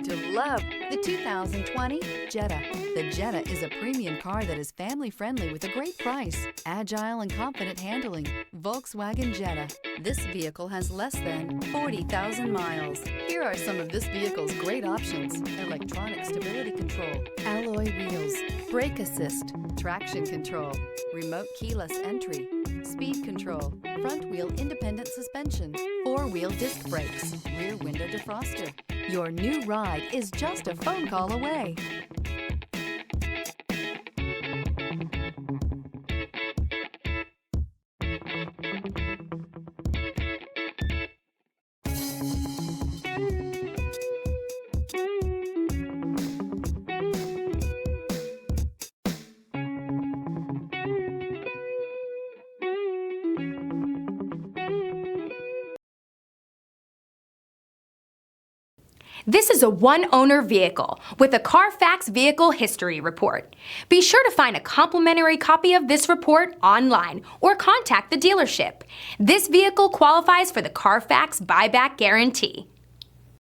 going to love the 2020 Jetta. The Jetta is a premium car that is family-friendly with a great price, agile and confident handling. Volkswagen Jetta. This vehicle has less than 40,000 miles. Here are some of this vehicle's great options: electronic stability control, alloy wheels, brake assist, traction control, remote keyless entry, speed control, front wheel independent suspension, four-wheel disc brakes, rear window defroster. Your new ride is just a phone call away. This is a one-owner vehicle with a Carfax Vehicle History Report. Be sure to find a complimentary copy of this report online or contact the dealership. This vehicle qualifies for the Carfax Buyback Guarantee.